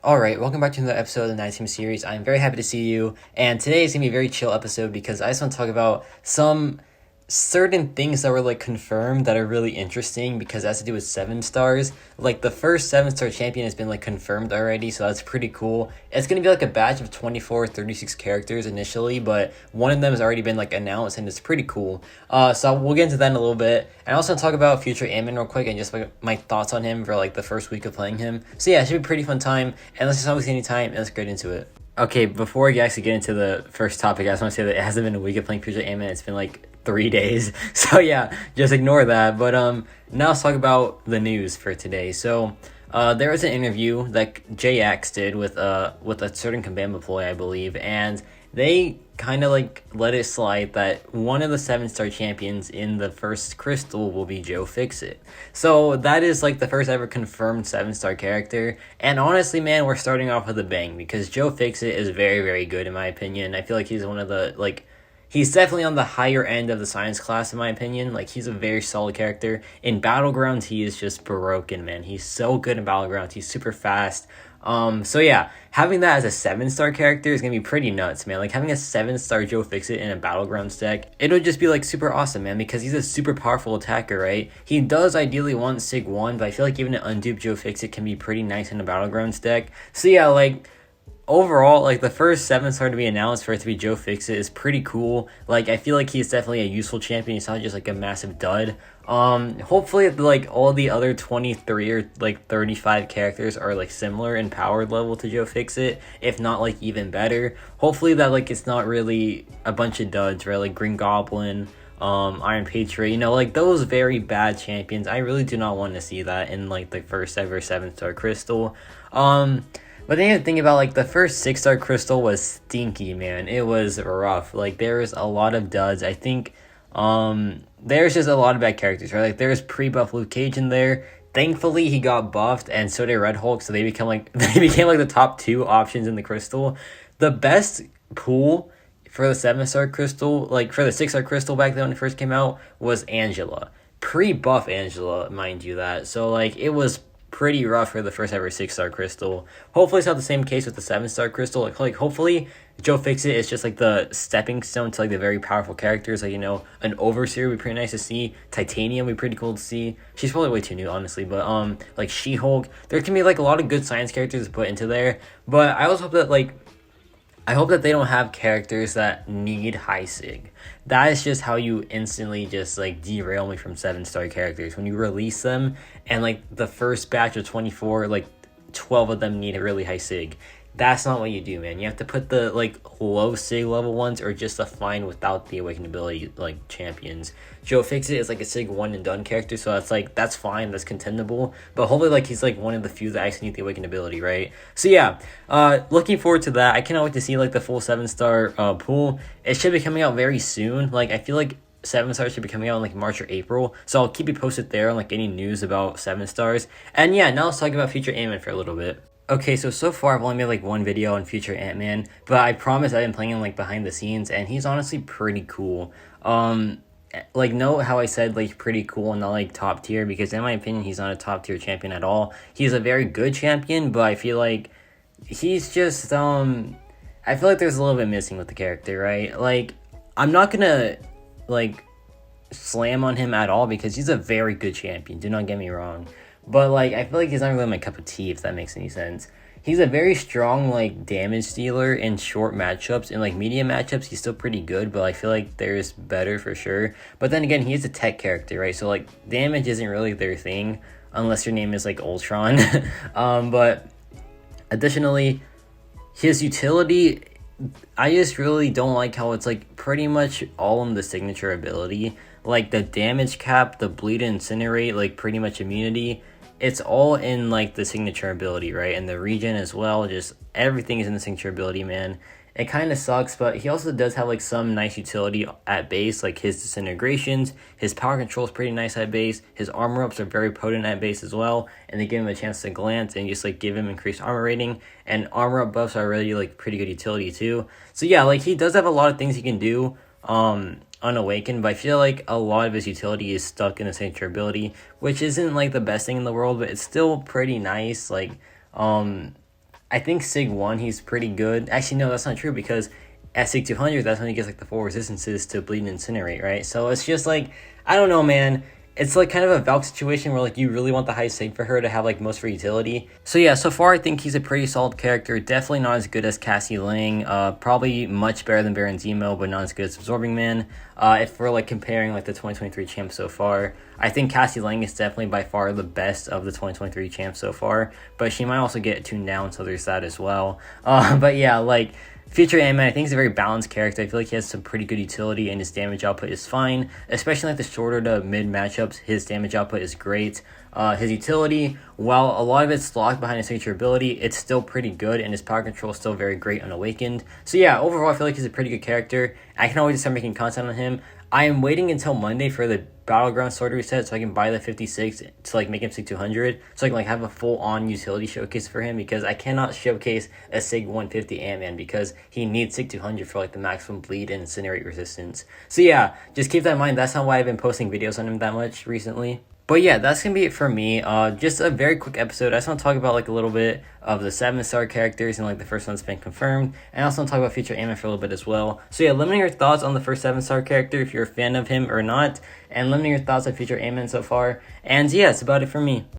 Alright, welcome back to another episode of the Night Team series. I'm very happy to see you, and today is going to be a very chill episode because I just want to talk about some certain things that were confirmed that are really interesting because it has to do with 7 stars. The first 7-star champion has been confirmed already, so that's pretty cool. It's going to be a batch of 24 36 characters initially, but one of them has already been announced, and it's pretty cool. So we'll get into that in a little bit. And I also want to talk about future Ant-Man real quick and just my thoughts on him for the first week of playing him. So yeah, it should be a pretty fun time, and let's just not waste any time and let's get into it. Okay, before we actually get into the first topic, I just want to say that it hasn't been a week of playing future Ant-Man. It's been 3 days. So yeah, just ignore that. But now let's talk about the news for today. So there was an interview that JX did with a certain Kabam employee, I believe, and they kind of let it slide that one of the 7-star champions in the first crystal will be Joe Fixit. So that is the first ever confirmed 7-star character. And honestly, man, we're starting off with a bang because Joe Fixit is very, very good in my opinion. I feel like he's one of the he's definitely on the higher end of the science class, in my opinion. He's a very solid character. In Battlegrounds, he is just broken, man. He's so good in Battlegrounds. He's super fast. So yeah, having that as a 7-star character is going to be pretty nuts, man. Having a 7-star Joe Fixit in a Battlegrounds deck, it would just be, super awesome, man, because he's a super powerful attacker, right? He does ideally want Sig 1, but I feel like even an unduped Joe Fixit can be pretty nice in a Battlegrounds deck. So yeah, overall, the first 7-star to be announced for it to be Joe Fixit is pretty cool. I feel like he's definitely a useful champion. He's not just a massive dud. Hopefully all the other 23 or 35 characters are similar in power level to Joe Fixit, if not even better. Hopefully that it's not really a bunch of duds, right? Green Goblin, Iron Patriot, those very bad champions. I really do not want to see that in the first ever 7-star crystal. But then you think about the first 6-star crystal was stinky, man. It was rough. There was a lot of duds. I think there's just a lot of bad characters, right? There's pre-buff Luke Cage in there. Thankfully he got buffed, and so did Red Hulk, so they became the top 2 options in the crystal. The best pool for the 7-star crystal, for the 6-star crystal back then when it first came out, was Angela. Pre-buff Angela, mind you that. So it was pretty rough for the first ever 6-star crystal. Hopefully it's not the same case with the 7-star crystal. Hopefully Joe Fixit is just the stepping stone to the very powerful characters. An Overseer would be pretty nice to see. Titanium would be pretty cool to see. She's probably way too new, honestly, but She-Hulk. There can be a lot of good science characters to put into there. But I also hope that I hope that they don't have characters that need high sig. That is just how you instantly just derail me from 7-star characters. When you release them and the first batch of 24, 12 of them need a really high sig. That's not what you do, man. You have to put the low sig level ones or just the fine without the awakened ability champions. Joe Fixit is a sig 1 and done character, so that's fine, that's contendable. But hopefully he's one of the few that actually need the awakened ability, right? So yeah, looking forward to that. I cannot wait to see the full 7-star pool. It should be coming out very soon. I feel 7-stars should be coming out in March or April, so I'll keep you posted there on any news about 7-stars. And yeah, now let's talk about future Ant-Man for a little bit. Okay, so far I've only made one video on future Ant-Man, but I promise I've been playing him behind the scenes, and he's honestly pretty cool. Note how I said pretty cool and not top tier, because in my opinion he's not a top tier champion at all. He's a very good champion, but I feel he's just I feel there's a little bit missing with the character, right? I'm not gonna slam on him at all because he's a very good champion, do not get me wrong. But I feel he's not really my cup of tea, if that makes any sense. He's a very strong damage dealer in short matchups. In medium matchups he's still pretty good, but I feel there's better for sure. But then again, he is a tech character, right? So damage isn't really their thing unless your name is Ultron. But additionally, his utility, I just really don't like how it's pretty much all in the signature ability. The damage cap, the bleed and incinerate, pretty much immunity. It's all in the signature ability, right? And the regen as well. Just everything is in the signature ability, man. It kind of sucks, but he also does have some nice utility at base, his disintegrations. His power control is pretty nice at base. His armor ups are very potent at base as well, and they give him a chance to glance and just give him increased armor rating. And armor up buffs are really pretty good utility too. So yeah, he does have a lot of things he can do unawakened, but I feel a lot of his utility is stuck in the signature ability, which isn't the best thing in the world, but it's still pretty nice. I think Sig 1, he's pretty good. Actually, no, that's not true, because at Sig 200, that's when he gets like the full resistances to Bleed and Incinerate, right? So it's just like, I don't know, man. It's like kind of a Valk situation where like you really want the high Sig for her to have like most of her utility. So yeah, so far I think he's a pretty solid character. Definitely not as good as Cassie Lang. Probably much better than Baron Zemo, but not as good as Absorbing Man. If we're like comparing like the 2023 champs so far, I think Cassie Lang is definitely by far the best of the 2023 champs so far. But she might also get tuned down, so there's that as well. But yeah, like Future Ant-Man, I think he's a very balanced character. I feel like he has some pretty good utility, and his damage output is fine. Especially like the shorter to mid matchups, his damage output is great. His utility, while a lot of it's locked behind his signature ability, it's still pretty good, and his power control is still very great unawakened. So yeah, overall I feel like he's a pretry good character. I can always start making content on him. I am waiting until Monday for the Battleground sword reset so I can buy the 56 to like make him Sig 200, so I can like have a full-on utility showcase for him, because I cannot showcase a Sig 150 Ant-Man because he needs Sig 200 for like the maximum bleed and incinerate resistance. So yeah, just keep that in mind. That's not why I've been posting videos on him that much recently. But yeah, that's going to be it for me. Just a very quick episode. I just want to talk about like a little bit of the 7-star characters and like the first one that's been confirmed. And I also want to talk about Future Ant-Man for a little bit as well. So yeah, let me know your thoughts on the first 7-star character, if you're a fan of him or not. And let me know your thoughts on Future Ant-Man so far. And yeah, that's about it for me.